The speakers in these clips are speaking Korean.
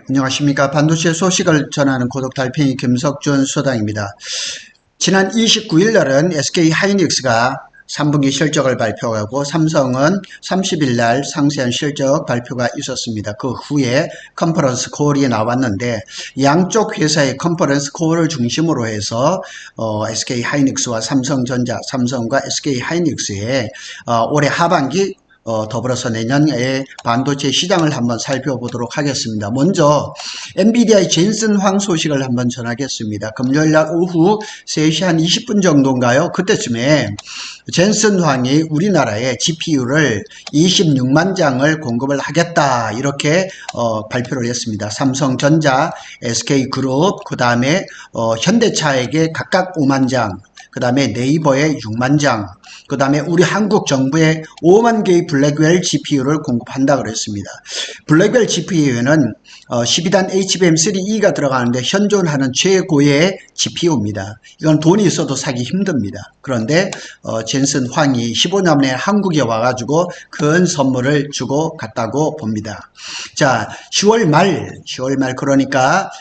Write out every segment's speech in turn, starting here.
안녕하십니까. 반도체 소식을 전하는 고독 달팽이 김석준 소장입니다. 지난 29일 날은 SK 하이닉스가 3분기 실적을 발표하고 삼성은 30일 날 상세한 실적 발표가 있었습니다. 그 후에 컨퍼런스 콜이 나왔는데 양쪽 회사의 컨퍼런스 콜을 중심으로 해서 SK 하이닉스와 삼성전자, 삼성과 SK 하이닉스의 올해 하반기 더불어서 내년에 반도체 시장을 한번 살펴보도록 하겠습니다. 먼저 엔비디아의 젠슨 황 소식을 한번 전하겠습니다. 금요일날 오후 3시 한 20분 정도인가요? 그때쯤에 젠슨 황이 우리나라에 GPU를 26만 장을 공급을 하겠다 이렇게 발표를 했습니다. 삼성전자, SK그룹, 그 다음에 현대차에게 각각 5만 장, 그 다음에 네이버에 6만 장, 그 다음에 우리 한국 정부에 5만 개의 블랙웰 GPU를 공급한다 그랬습니다. 블랙웰 GPU에는 12단 HBM3E가 들어가는데 현존하는 최고의 GPU입니다. 이건 돈이 있어도 사기 힘듭니다. 그런데 젠슨 황이 15년 만에 한국에 와가지고 큰 선물을 주고 갔다고 봅니다. 자, 10월 말 그러니까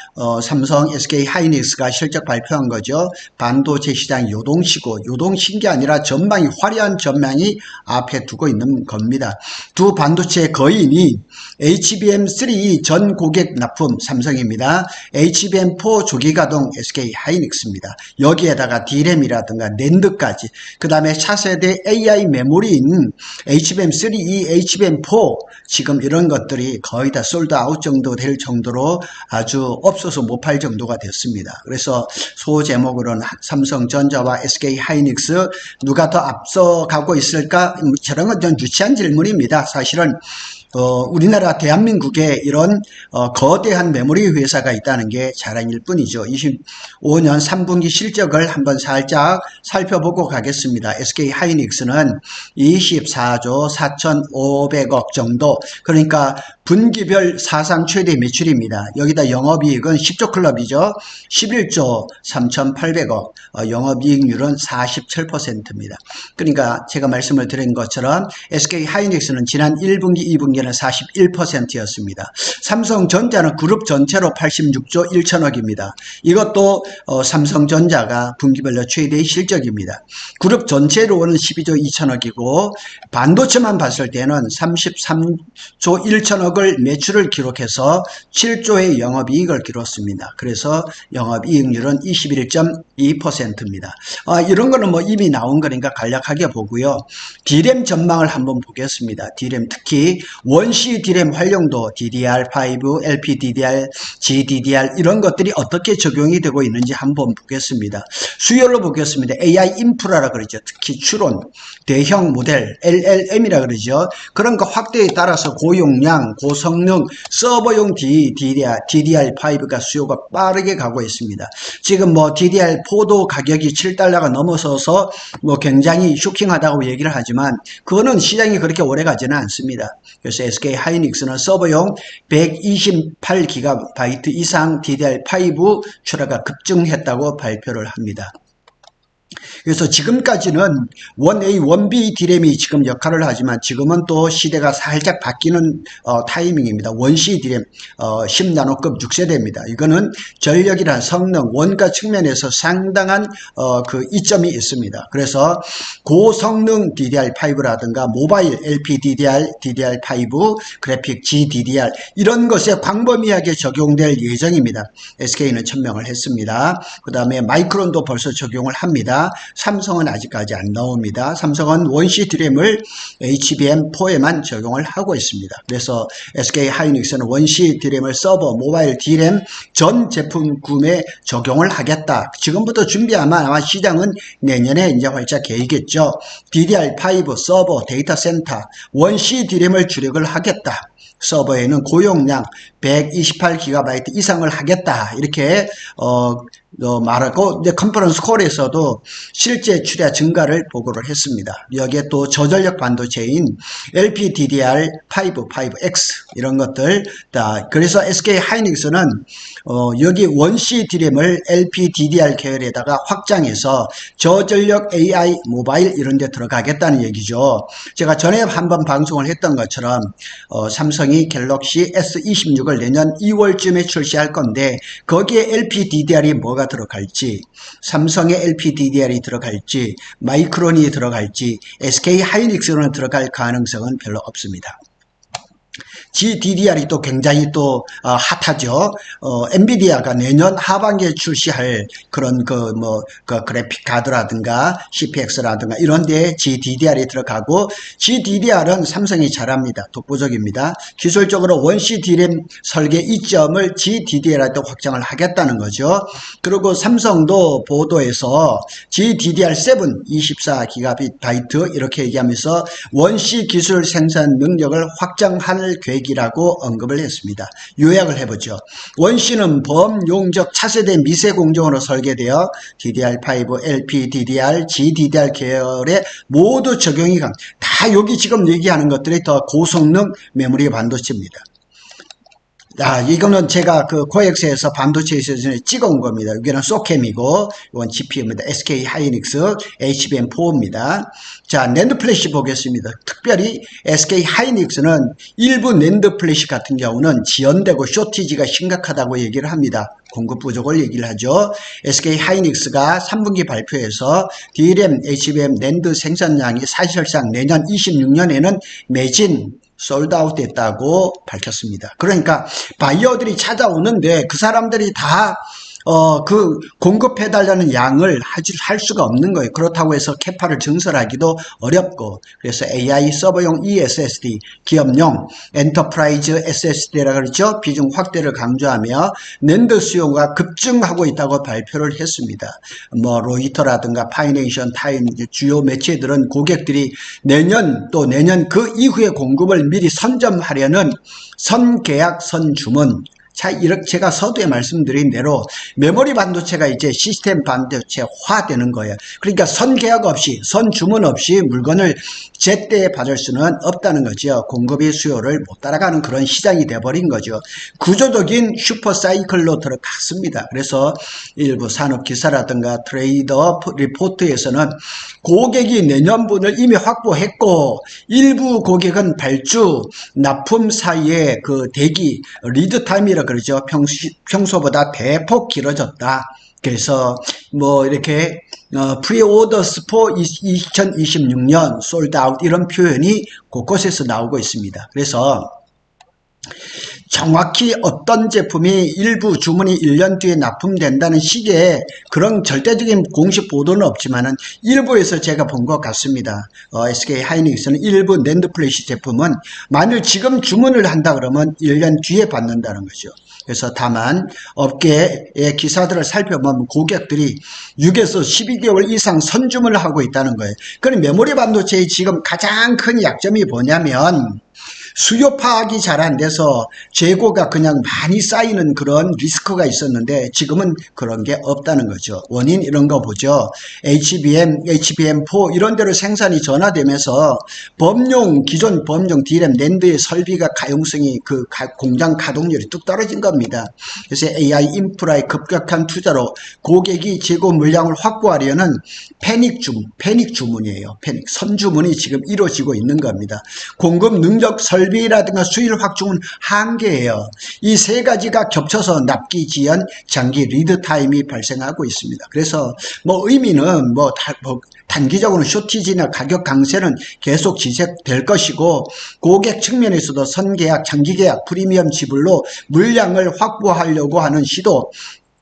삼성, SK 하이닉스가 실적 발표한 거죠. 반도체 시장 요동치고, 요동친 게 아니라 전망이, 화려한 전망이 앞에 두고 있는 겁니다. 두 반도체 거인이 HBM3 전 고객 납품 삼성입니다. HBM4 조기 가동 SK 하이닉스입니다. 여기에다가 D램이라든가 낸드까지, 그 다음에 차세대 AI 메모리인 HBM3E, HBM4 지금 이런 것들이 거의 다 솔드아웃 정도 될 정도로 아주 없어서 못 팔 정도가 됐습니다. 그래서 소제목으로는 삼성전자와 SK 하이닉스 누가 더 앞서가고 있을까? 저런 건 좀 유치한 질문입니다. 사실은 우리나라 대한민국에 이런 거대한 메모리 회사가 있다는 게 자랑일 뿐이죠. 25년 3분기 실적을 한번 살짝 살펴보고 가겠습니다. SK 하이닉스는 24조 4,500억 정도, 그러니까 분기별 사상 최대 매출입니다. 여기다 영업이익은 10조 클럽이죠. 11조 3,800억, 영업이익률은 47%입니다. 그러니까 제가 말씀을 드린 것처럼 SK 하이닉스는 지난 1분기, 2분기는 41%였습니다. 삼성전자는 그룹 전체로 86조 1천억입니다. 이것도 삼성전자가 분기별로 최대의 실적입니다. 그룹 전체로는 12조 2천억이고 반도체만 봤을 때는 33조 1천억을 매출을 기록해서 7조의 영업이익을 기록했습니다. 그래서 영업이익률은 21.2%입니다. 이런 거는 뭐 이미 나온 거니까 간략하게 보고요. D램 전망을 한번 보겠습니다. D램 특히 원시 D램 활용도 DDR5, LPDDR, GDDR 이런 것들이 어떻게 적용이 되고 있는지 한번 보겠습니다. 수요로 보겠습니다. AI 인프라라 그러죠. 특히 추론, 대형 모델, LLM이라 그러죠. 그런 거 확대에 따라서 고용량, 고성능, 서버용 DDR5가 수요가 빠르게 가고 있습니다. 지금 뭐 DDR4도 가격이 $7가 넘어서서 뭐 굉장히 쇼킹하다고 얘기를 하지만 그거는 시장이 그렇게 오래 가지는 않습니다. 그래서 SK 하이닉스는 서버용 128GB 이상 DDR5 출하가 급증했다고 발표를 합니다. 그래서 지금까지는 1A, 1B D램이 지금 역할을 하지만 지금은 또 시대가 살짝 바뀌는 타이밍입니다. 원시 D램 10나노급 6세대입니다. 이거는 전력이란 성능, 원가 측면에서 상당한 그 이점이 있습니다. 그래서 고성능 DDR5라든가 모바일 LPDDR, DDR5, 그래픽 GDDR 이런 것에 광범위하게 적용될 예정입니다. SK는 천명을 했습니다. 그 다음에 마이크론도 벌써 적용을 합니다. 삼성은 아직까지 안 나옵니다. 삼성은 원시 D램을 HBM4에만 적용을 하고 있습니다. 그래서 SK 하이닉스는 원시 D램을 서버, 모바일 D램 전 제품 구매 적용을 하겠다. 지금부터 준비하면 아마 시장은 내년에 이제 활짝 개이겠죠. DDR5 서버, 데이터 센터, 원시 D램을 주력을 하겠다. 서버에는 고용량 128GB 이상을 하겠다. 이렇게 말하고, 이제 컨퍼런스 콜에서도 실제 출하 증가를 보고를 했습니다. 여기에 또 저전력 반도체인 LPDDR5, 5X 이런 것들, 그래서 SK 하이닉스는 여기 원C D램을 LPDDR 계열에다가 확장해서 저전력 AI 모바일 이런 데 들어가겠다는 얘기죠. 제가 전에 한번 방송을 했던 것처럼 삼성이 갤럭시 S26을 내년 2월쯤에 출시할 건데 거기에 LPDDR이 뭐가 들어갈지, 삼성의 LPDDR이 들어갈지, 마이크론이 들어갈지, SK 하이닉스로는 들어갈 가능성은 별로 없습니다. GDDR이 또 굉장히 또 핫하죠. 엔비디아가 내년 하반기에 출시할 그런 그래픽 카드라든가 CPX라든가 이런 데에 GDDR이 들어가고, GDDR은 삼성이 잘합니다. 독보적입니다. 기술적으로 원C D램 설계 이점을 GDDR한테 확장을 하겠다는 거죠. 그리고 삼성도 보도에서 GDDR7 24GB 이렇게 얘기하면서 원C 기술 생산 능력을 확장할 계획이라고 언급을 했습니다. 요약을 해보죠. 원C는 범용적 차세대 미세 공정으로 설계되어 DDR5, LPDDR, GDDR 계열에 모두 적용이 다 여기 지금 얘기하는 것들이 더 고성능 메모리 반도체입니다. 이거는 제가 그 코엑스에서 반도체에서 찍어온 겁니다. 여기는 소캠이고, 이건 GPU입니다. SK 하이닉스 HBM4입니다. 자, 낸드 플래시 보겠습니다. 특별히 SK 하이닉스는 일부 낸드 플래시 같은 경우는 지연되고 쇼티지가 심각하다고 얘기를 합니다. 공급 부족을 얘기를 하죠. SK 하이닉스가 3분기 발표에서 D램, HBM, 낸드 생산량이 사실상 내년 26년에는 매진 솔드아웃 됐다고 밝혔습니다. 그러니까 바이어들이 찾아오는데 그 사람들이 다 그 공급해달라는 양을 할 수가 없는 거예요. 그렇다고 해서 캐파를 증설하기도 어렵고, 그래서 AI 서버용 eSSD, 기업용 엔터프라이즈 SSD라 그러죠. 비중 확대를 강조하며 낸드 수요가 급증하고 있다고 발표를 했습니다. 로이터라든가 파이네이션 타임 주요 매체들은 고객들이 내년 또 내년 그 이후의 공급을 미리 선점하려는 선계약 선주문, 이렇게 제가 서두에 말씀드린 대로 메모리 반도체가 이제 시스템 반도체화 되는 거예요. 그러니까 선계약 없이, 선주문 없이 물건을 제때에 받을 수는 없다는 거죠. 공급이 수요를 못 따라가는 그런 시장이 돼버린 거죠. 구조적인 슈퍼사이클로 들어갔습니다. 그래서 일부 산업기사라든가 트레이더 리포트에서는 고객이 내년분을 이미 확보했고, 일부 고객은 발주, 납품 사이에 그 대기, 리드타임이라 그러죠. 평소보다 대폭 길어졌다. 그래서 이렇게 프리오더스 포 2026년 솔드아웃 이런 표현이 곳곳에서 나오고 있습니다. 그래서 정확히 어떤 제품이 일부 주문이 1년 뒤에 납품된다는 식의 그런 절대적인 공식 보도는 없지만은 일부에서 제가 본 것 같습니다. SK 하이닉스는 일부 낸드 플래시 제품은 만일 지금 주문을 한다 그러면 1년 뒤에 받는다는 거죠. 그래서 다만 업계의 기사들을 살펴보면 고객들이 6에서 12개월 이상 선주문을 하고 있다는 거예요. 그럼 메모리 반도체의 지금 가장 큰 약점이 뭐냐면 수요 파악이 잘 안 돼서 재고가 그냥 많이 쌓이는 그런 리스크가 있었는데 지금은 그런 게 없다는 거죠. 원인 이런 거 보죠. HBM, HBM4 이런 데로 생산이 전환되면서 기존 범용 D램, 낸드의 설비가 가용성이 공장 가동률이 뚝 떨어진 겁니다. 그래서 AI 인프라의 급격한 투자로 고객이 재고 물량을 확보하려는 패닉 주문이에요. 선주문이 지금 이루어지고 있는 겁니다. 공급 능력 설비라든가 수율 확충은 한계예요. 이 세 가지가 겹쳐서 납기 지연, 장기 리드 타임이 발생하고 있습니다. 그래서 의미는 단기적으로는 쇼티지나 가격 강세는 계속 지속될 것이고, 고객 측면에서도 선계약, 장기계약, 프리미엄 지불로 물량을 확보하려고 하는 시도,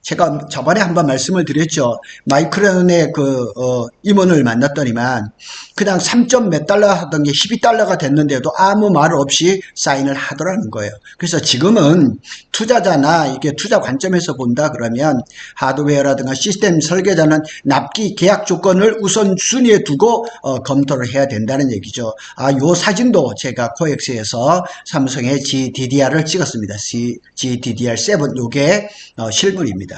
제가 저번에 한번 말씀을 드렸죠. 마이크론의 임원을 만났더니만 그냥 3점 몇 달러 하던 게 12달러가 됐는데도 아무 말 없이 사인을 하더라는 거예요. 그래서 지금은 투자자나 이게 투자 관점에서 본다 그러면 하드웨어라든가 시스템 설계자는 납기 계약 조건을 우선순위에 두고 검토를 해야 된다는 얘기죠. 요 사진도 제가 코엑스에서 삼성의 GDDR을 찍었습니다. GDDR7 요게 실물입니다.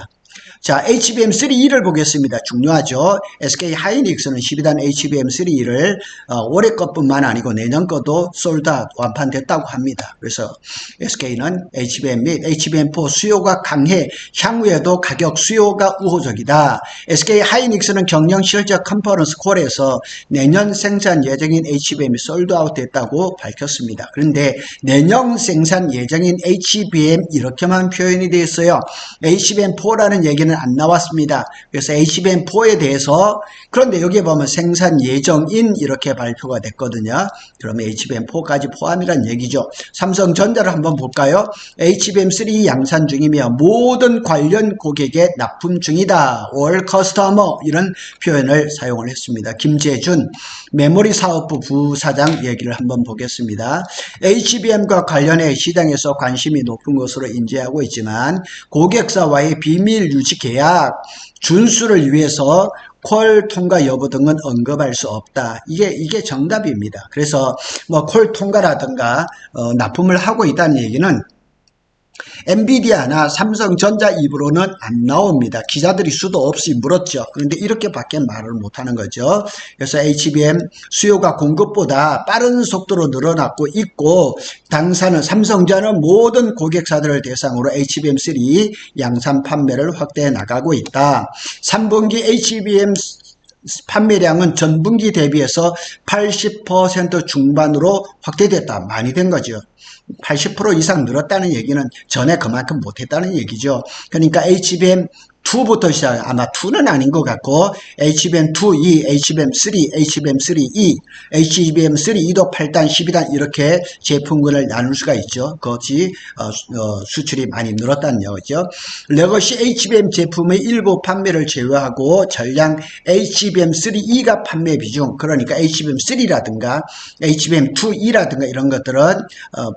자, HBM3E를 보겠습니다. 중요하죠. SK 하이닉스는 12단 HBM3E를 올해 것뿐만 아니고 내년 것도 솔드아웃 완판됐다고 합니다. 그래서 SK는 HBM 및 HBM4 수요가 강해 향후에도 가격 수요가 우호적이다. SK 하이닉스는 경영 실적 컨퍼런스 콜에서 내년 생산 예정인 HBM이 솔드아웃 됐다고 밝혔습니다. 그런데 내년 생산 예정인 HBM 이렇게만 표현이 되어 있어요. HBM4라는 얘기는 안 나왔습니다. 그래서 HBM4에 대해서 그런데 여기에 보면 생산 예정인 이렇게 발표가 됐거든요. 그러면 HBM4까지 포함이란 얘기죠. 삼성전자를 한번 볼까요? HBM3 양산 중이며 모든 관련 고객에 납품 중이다. All customer 이런 표현을 사용을 했습니다. 김재준 메모리 사업부 부사장 얘기를 한번 보겠습니다. HBM과 관련해 시장에서 관심이 높은 것으로 인지하고 있지만 고객사와의 비밀 유지 계약 준수를 위해서 콜 통과 여부 등은 언급할 수 없다. 이게 정답입니다. 그래서 뭐 콜 통과라든가 납품을 하고 있다는 얘기는 엔비디아나 삼성전자 입으로는 안 나옵니다. 기자들이 수도 없이 물었죠. 그런데 이렇게밖에 말을 못하는 거죠. 그래서 HBM 수요가 공급보다 빠른 속도로 늘어나고 있고 당사는 삼성전자는 모든 고객사들을 대상으로 HBM3 양산 판매를 확대해 나가고 있다. 3분기 HBM 판매량은 전분기 대비해서 80% 중반으로 확대됐다. 많이 된 거죠. 80% 이상 늘었다는 얘기는 전에 그만큼 못했다는 얘기죠. 그러니까 HBM2부터 시작, 아마 2는 아닌 것 같고, HBM2E, HBM3, HBM3E, HBM3E도 8단, 12단 이렇게 제품군을 나눌 수가 있죠. 그것이 수출이 많이 늘었다는 얘기죠. 레거시 HBM 제품의 일부 판매를 제외하고 전량 HBM3E가 판매 비중, 그러니까 HBM3라든가 HBM2E라든가 이런 것들은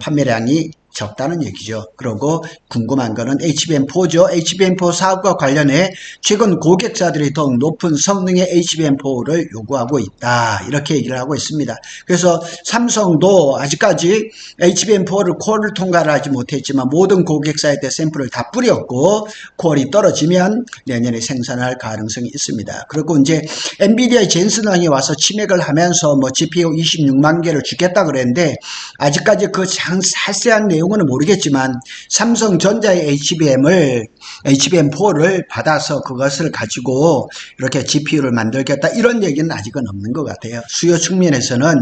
판매량이 적다는 얘기죠. 그리고 궁금한 거는 HBM4죠. HBM4 사업과 관련해 최근 고객사들이 더욱 높은 성능의 HBM4를 요구하고 있다. 이렇게 얘기를 하고 있습니다. 그래서 삼성도 아직까지 HBM4를 콜을 통과를 하지 못했지만 모든 고객사에 샘플을 다 뿌렸고 콜이 떨어지면 내년에 생산할 가능성이 있습니다. 그리고 이제 엔비디아 젠슨왕이 와서 치맥을 하면서 뭐 GPU 26만 개를 주겠다 그랬는데 아직까지 그 자세한 내용은 모르겠지만 삼성전자의 HBM4를 받아서 그것을 가지고 이렇게 GPU를 만들겠다 이런 얘기는 아직은 없는 것 같아요. 수요 측면에서는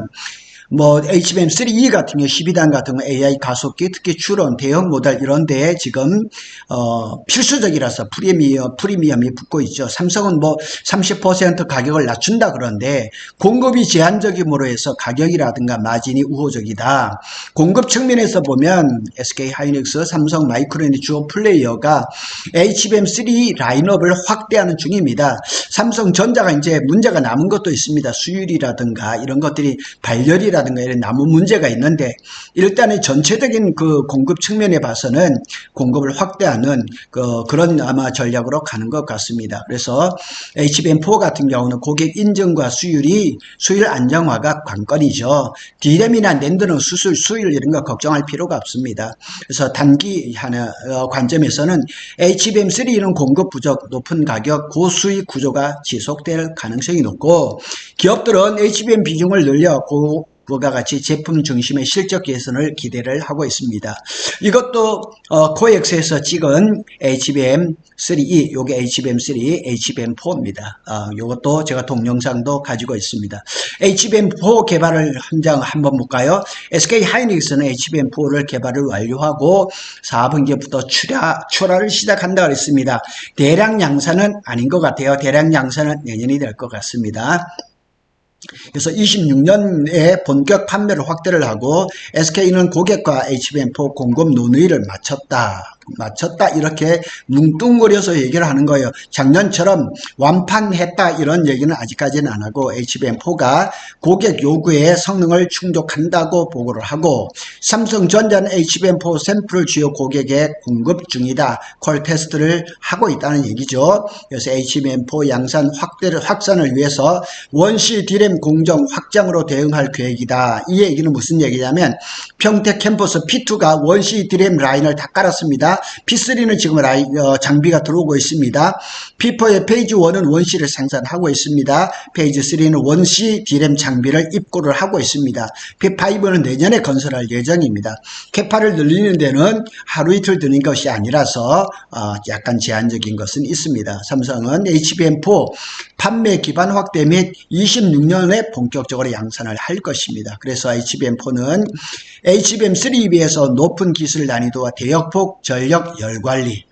뭐 HBM3E 같은 경우 12단 같은 거 AI 가속기 특히 추론 대형 모델 이런 데에 지금 필수적이라서 프리미엄이 붙고 있죠. 삼성은 뭐 30% 가격을 낮춘다 그러는데 공급이 제한적임으로 해서 가격이라든가 마진이 우호적이다. 공급 측면에서 보면 SK 하이닉스, 삼성 마이크론의 주요 플레이어가 HBM3 라인업을 확대하는 중입니다. 삼성전자가 이제 문제가 남은 것도 있습니다. 수율이라든가 이런 것들이 발열이라든가 이런 남은 문제가 있는데 일단은 전체적인 그 공급 측면에 봐서는 공급을 확대하는 그런 아마 전략으로 가는 것 같습니다. 그래서 HBM4 같은 경우는 고객 인증과 수율 안정화가 관건이죠. D램이나 낸드는 수율 이런 거 걱정할 필요가 없습니다. 그래서 단기 관점에서는 HBM3는 공급 부족, 높은 가격, 고수익 구조가 지속될 가능성이 높고 기업들은 HBM 비중을 늘려 그와 같이 제품 중심의 실적 개선을 기대를 하고 있습니다. 이것도 코엑스에서 찍은 HBM3E, 요게 HBM3, HBM4입니다. 요것도 제가 동영상도 가지고 있습니다. HBM4 개발을 현장 한번 볼까요? SK 하이닉스는 HBM4를 개발을 완료하고 4분기부터 출하를 시작한다 그랬습니다. 대량 양산은 아닌 것 같아요. 대량 양산은 내년이 될 것 같습니다. 그래서 26년에 본격 판매를 확대를 하고 SK는 고객과 HBM4 공급 논의를 마쳤다 이렇게 뭉뚱그려서 얘기를 하는 거예요. 작년처럼 완판했다 이런 얘기는 아직까지는 안 하고 HBM4가 고객 요구에 성능을 충족한다고 보고를 하고 삼성전자는 HBM4 샘플을 주요 고객에 공급 중이다. 콜 테스트를 하고 있다는 얘기죠. 그래서 HBM4 양산 확산을 위해서 원시 D램 공정 확장으로 대응할 계획이다. 이 얘기는 무슨 얘기냐면 평택 캠퍼스 P2가 원시 D램 라인을 다 깔았습니다. 있습니다. P3는 지금 장비가 들어오고 있습니다. P4의 페이지 1은 원C를 생산하고 있습니다. 페이지 3는 원C D램 장비를 입고를 하고 있습니다. P5는 내년에 건설할 예정입니다. 캐파를 늘리는 데는 하루 이틀 드는 것이 아니라서 약간 제한적인 것은 있습니다. 삼성은 HBM4 판매 기반 확대 및 26년에 본격적으로 양산을 할 것입니다. 그래서 HBM4는 HBM3에 비해서 높은 기술 난이도와 대역폭 전력 열관리,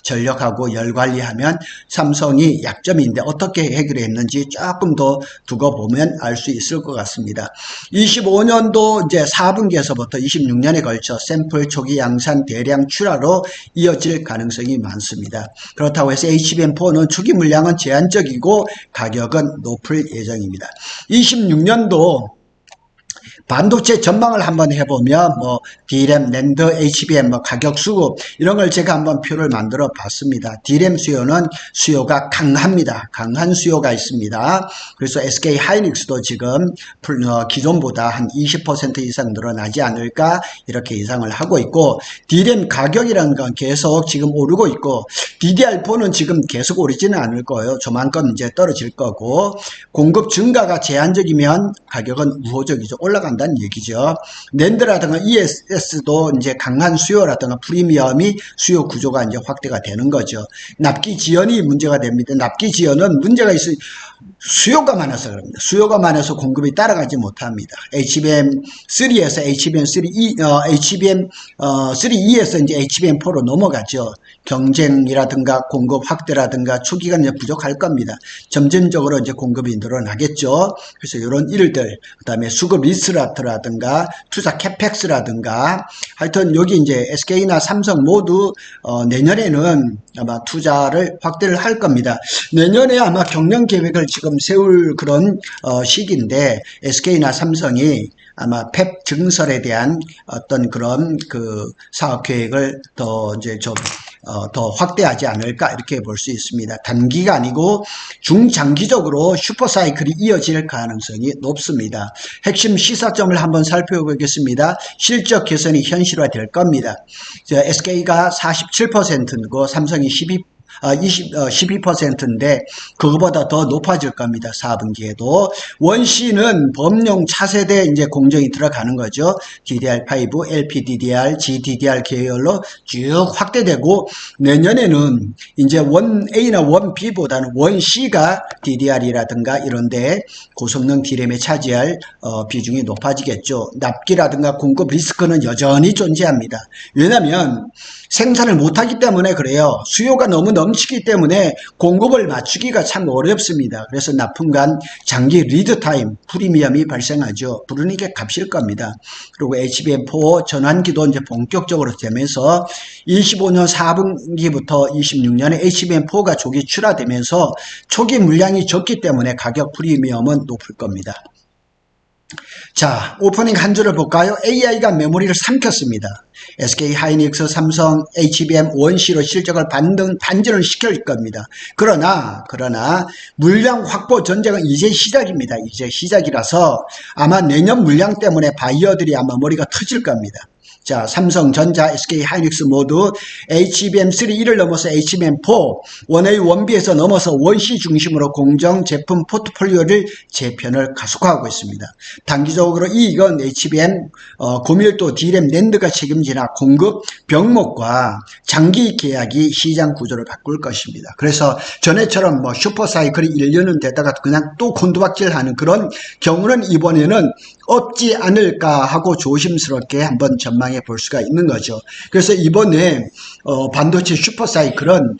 전력하고 열관리하면 삼성이 약점인데 어떻게 해결했는지 조금 더 두고 보면 알 수 있을 것 같습니다. 25년도 이제 4분기에서부터 26년에 걸쳐 샘플 초기 양산 대량 출하로 이어질 가능성이 많습니다. 그렇다고 해서 HBM4는 초기 물량은 제한적이고 가격은 높을 예정입니다. 26년도 반도체 전망을 한번 해보면 D램, 낸드, HBM 가격 수급 이런 걸 제가 한번 표를 만들어 봤습니다. D램 수요가 강합니다. 강한 수요가 있습니다. 그래서 SK 하이닉스도 지금 기존보다 한 20% 이상 늘어나지 않을까 이렇게 예상을 하고 있고, D램 가격이라는 건 계속 지금 오르고 있고 DDR4는 지금 계속 오르지는 않을 거예요. 조만간 이제 떨어질 거고, 공급 증가가 제한적이면 가격은 우호적이죠. 올라간다는 얘기죠. 낸드라든가 ESS도 이제 강한 수요라든가 프리미엄이 수요 구조가 이제 확대가 되는 거죠. 납기 지연이 문제가 됩니다. 납기 지연은 문제가 있어요. 수요가 많아서 그럽니다. 수요가 많아서 공급이 따라가지 못합니다. HBM3에서 HBM3E에서 이제 HBM4로 넘어가죠. 경쟁이라든가 공급 확대라든가 초기가 이제 부족할 겁니다. 점진적으로 이제 공급이 늘어나겠죠. 그래서 이런 일들, 그 다음에 수급 리스트라든가 투자 캐펙스라든가 하여튼 여기 이제 SK나 삼성 모두 내년에는 아마 투자를 확대를 할 겁니다. 내년에 아마 경영 계획을 지금 세울 그런 시기인데 SK나 삼성이 아마 펩 증설에 대한 어떤 그런 그 사업 계획을 더 이제 더 확대하지 않을까 이렇게 볼 수 있습니다. 단기가 아니고 중장기적으로 슈퍼사이클이 이어질 가능성이 높습니다. 핵심 시사점을 한번 살펴보겠습니다. 실적 개선이 현실화될 겁니다. SK가 47%고 삼성이 12%인데 그거보다 더 높아질 겁니다. 4분기에도. 원C는 범용 차세대 이제 공정이 들어가는 거죠. DDR5, LPDDR, GDDR 계열로 쭉 확대되고, 내년에는 이제 원A나 원B보다는 원C가 DDR이라든가 이런데 고성능 D램에 차지할 비중이 높아지겠죠. 납기라든가 공급 리스크는 여전히 존재합니다. 왜냐하면 생산을 못하기 때문에 그래요. 수요가 너무 넘치기 때문에 공급을 맞추기가 참 어렵습니다. 그래서 납품간 장기 리드타임 프리미엄이 발생하죠. 부르니까 값일 겁니다. 그리고 HBM4 전환기도 이제 본격적으로 되면서 25년 4분기부터 26년에 HBM4가 조기 출하되면서 초기 물량이 적기 때문에 가격 프리미엄은 높을 겁니다. 자, 오프닝 한 줄을 볼까요? AI가 메모리를 삼켰습니다. SK 하이닉스, 삼성, HBM, 원C로 실적을 반전을 시킬 겁니다. 그러나 물량 확보 전쟁은 이제 시작입니다. 이제 시작이라서 아마 내년 물량 때문에 바이어들이 아마 머리가 터질 겁니다. 자, 삼성전자, SK 하이닉스 모두 HBM3를 넘어서 HBM4, 원A, 원B에서 넘어서 원C 중심으로 공정 제품 포트폴리오를 재편을 가속화하고 있습니다. 단기적으로 이익은 HBM, 고밀도 D램 낸드가 책임지나 공급 병목과 장기 계약이 시장 구조를 바꿀 것입니다. 그래서 전에처럼 슈퍼사이클이 1년은 되다가 그냥 또 곤두박질하는 그런 경우는 이번에는 없지 않을까 하고 조심스럽게 한번 전망해 볼 수가 있는 거죠. 그래서 이번에 반도체 슈퍼사이클은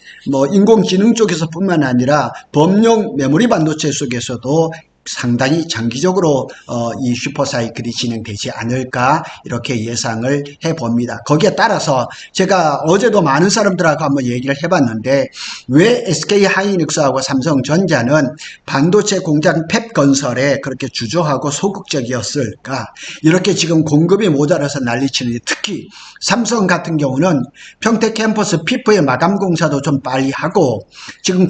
인공지능 쪽에서 뿐만 아니라 범용 메모리 반도체 속에서도 상당히 장기적으로 이 슈퍼사이클이 진행되지 않을까 이렇게 예상을 해봅니다. 거기에 따라서 제가 어제도 많은 사람들하고 한번 얘기를 해봤는데, 왜 SK하이닉스하고 삼성전자는 반도체 공장 팹 건설에 그렇게 주저하고 소극적이었을까? 이렇게 지금 공급이 모자라서 난리치는데, 특히 삼성 같은 경우는 평택 캠퍼스 P4의 마감 공사도 좀 빨리 하고, 지금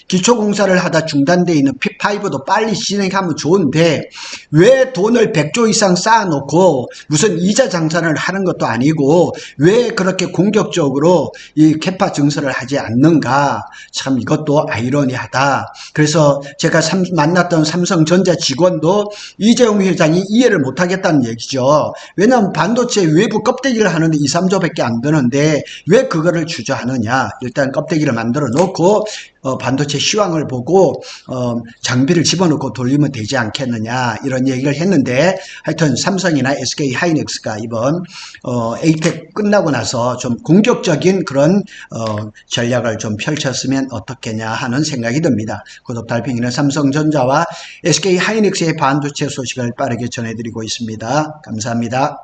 기초 공사를 하다 중단되어 있는 P5도 빨리 잘 진행하면 좋은데 왜 돈을 100조 이상 쌓아놓고 무슨 이자 장사를 하는 것도 아니고 왜 그렇게 공격적으로 이 캐파 증설을 하지 않는가? 참 이것도 아이러니하다. 그래서 제가 만났던 삼성전자 직원도 이재용 회장이 이해를 못하겠다는 얘기죠. 왜냐하면 반도체 외부 껍데기를 하는데 2, 3조밖에 안 드는데 왜 그거를 주저하느냐. 일단 껍데기를 만들어 놓고 반도체 시황을 보고 장비를 집어넣고 돌리면 되지 않겠느냐 이런 얘기를 했는데 하여튼 삼성이나 SK 하이닉스가 이번 에이펙 끝나고 나서 좀 공격적인 그런 전략을 좀 펼쳤으면 어떻겠냐 하는 생각이 듭니다. 구독 달팽이는 삼성전자와 SK 하이닉스의 반도체 소식을 빠르게 전해드리고 있습니다. 감사합니다.